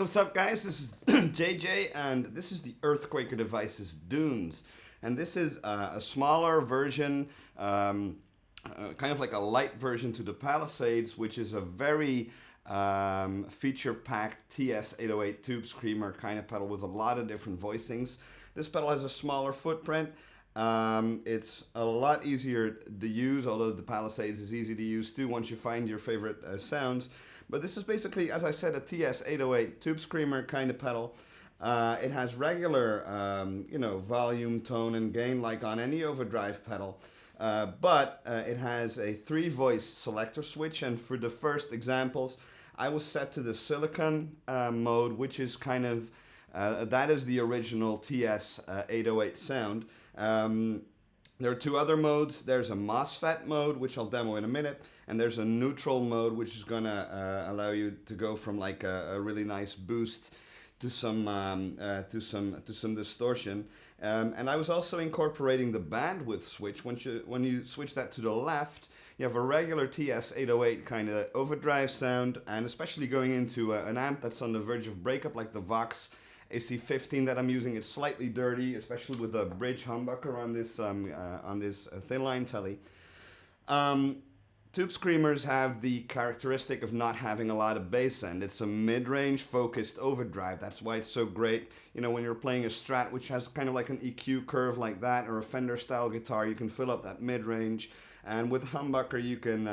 what's up guys? This is JJ and this is the Earthquaker Devices Dunes. And this is a smaller version, kind of like a light version to the Palisades, which is a very feature-packed TS808 tube screamer kind of pedal with a lot of different voicings. This pedal has a smaller footprint. It's a lot easier to use, although the Palisades is easy to use too once you find your favorite sounds. But this is basically, as I said, a TS808 tube screamer kind of pedal. It has regular, volume, tone, and gain like on any overdrive pedal. But it has a 3-voice selector switch, and for the first examples, I was set to the silicon mode, which is kind of, that is the original TS808 sound. There are 2 other modes. There's a MOSFET mode, which I'll demo in a minute, and there's a neutral mode, which is gonna allow you to go from like a really nice boost to some distortion. And I was also incorporating the bandwidth switch. When you switch that to the left, you have a regular TS808 kind of overdrive sound, and especially going into an amp that's on the verge of breakup, like the Vox AC15 that I'm using. It's slightly dirty, especially with a bridge humbucker on this thin line telly. Tube screamers have the characteristic of not having a lot of bass end. It's a mid-range focused overdrive. That's why it's so great. You know, when you're playing a Strat, which has kind of like an EQ curve like that, or a Fender style guitar, you can fill up that mid-range. And with humbucker, you can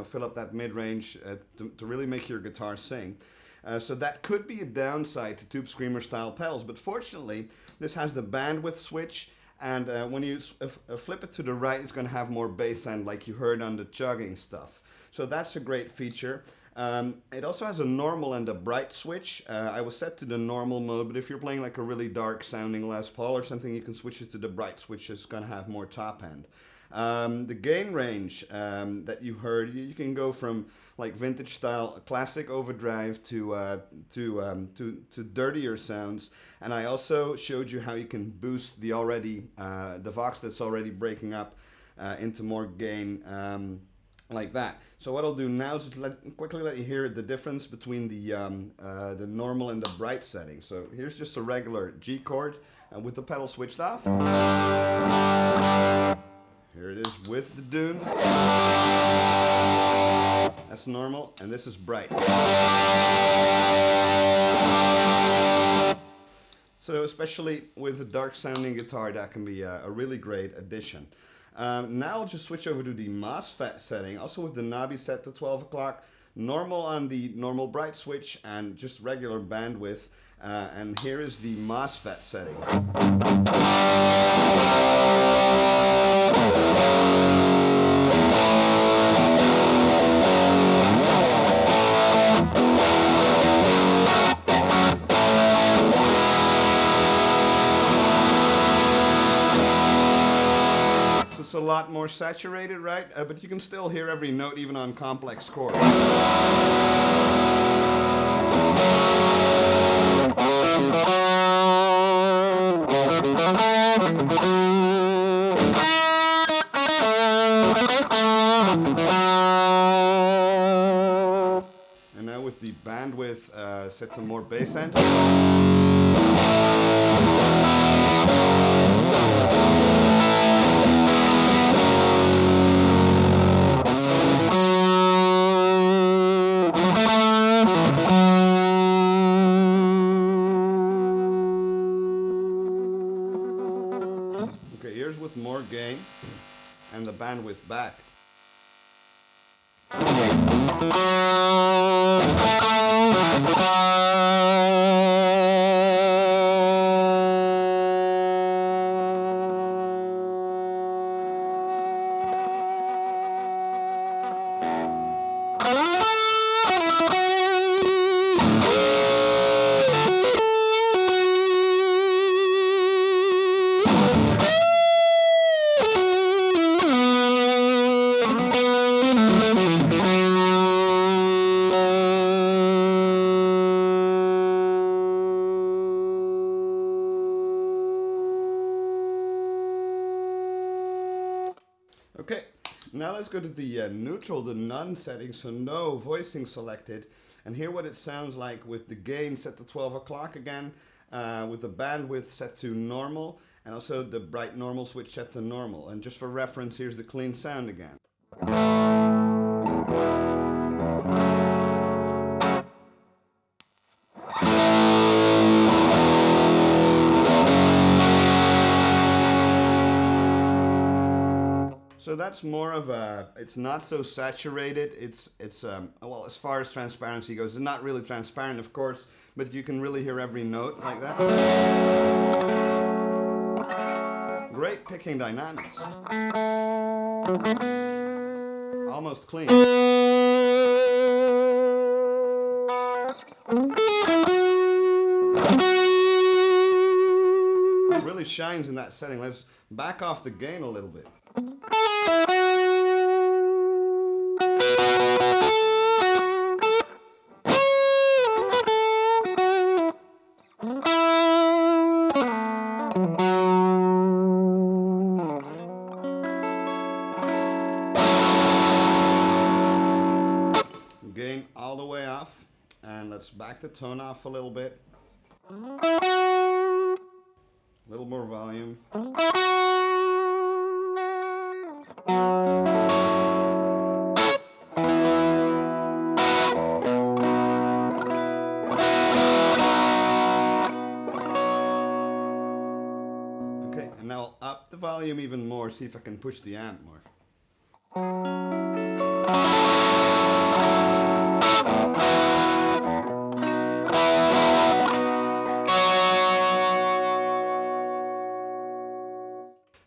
fill up that mid-range to really make your guitar sing. So that could be a downside to tube screamer style pedals, but fortunately this has the bandwidth switch, and when you flip it to the right, it's going to have more bass end like you heard on the chugging stuff. So that's a great feature. It also has a normal and a bright switch. I was set to the normal mode, but if you're playing like a really dark sounding Les Paul or something, you can switch it to the bright switch. It's going to have more top end. The gain range that you heard, you can go from like vintage style classic overdrive to dirtier sounds. And I also showed you how you can boost the Vox that's already breaking up into more gain. Like that. So what I'll do now is quickly let you hear the difference between the normal and the bright setting. So here's just a regular G chord with the pedal switched off. Here it is with the Dunes. That's normal, and this is bright. So especially with a dark sounding guitar, that can be a really great addition. Now I'll just switch over to the MOSFET setting, also with the knobby set to 12 o'clock, normal on the normal bright switch, and just regular bandwidth. And here is the MOSFET setting. It's a lot more saturated, right? But you can still hear every note even on complex chords. And now with the bandwidth set to more bass end. Okay, here's with more gain and the bandwidth back. Okay, now let's go to the neutral, the none setting, so no voicing selected. and hear what it sounds like with the gain set to 12 o'clock again, with the bandwidth set to normal, and also the bright normal switch set to normal. And just for reference, here's the clean sound again. So that's more of a, it's not so saturated, it's well, as far as transparency goes, it's not really transparent, of course, but you can really hear every note like that. Great picking dynamics. Almost clean. Really shines in that setting. Let's back off the gain a little bit. Gain all the way off, and let's back the tone off a little bit. A little more volume. Okay, and now I'll up the volume even more, see if I can push the amp more.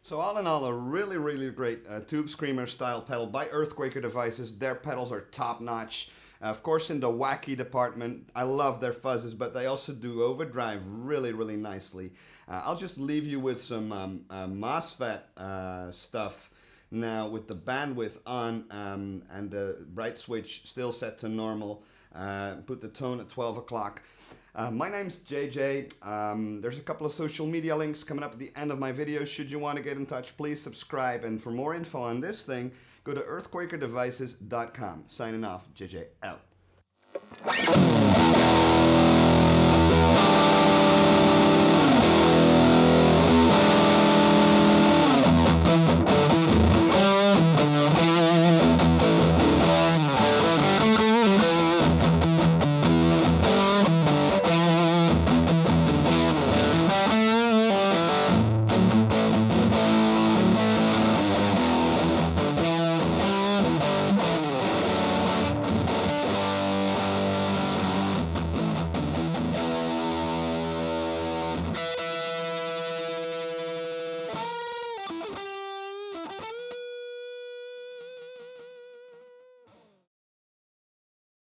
So all in all, a really, really great Tube Screamer style pedal by Earthquaker Devices. Their pedals are top notch. Of course, in the wacky department, I love their fuzzes, but they also do overdrive really, really nicely. I'll just leave you with some MOSFET stuff now with the bandwidth on and the bright switch still set to normal. Put the tone at 12 o'clock. My name's JJ. There's a couple of social media links coming up at the end of my video. Should you want to get in touch, please subscribe. And for more info on this thing, go to earthquakerdevices.com. Signing off, JJ out.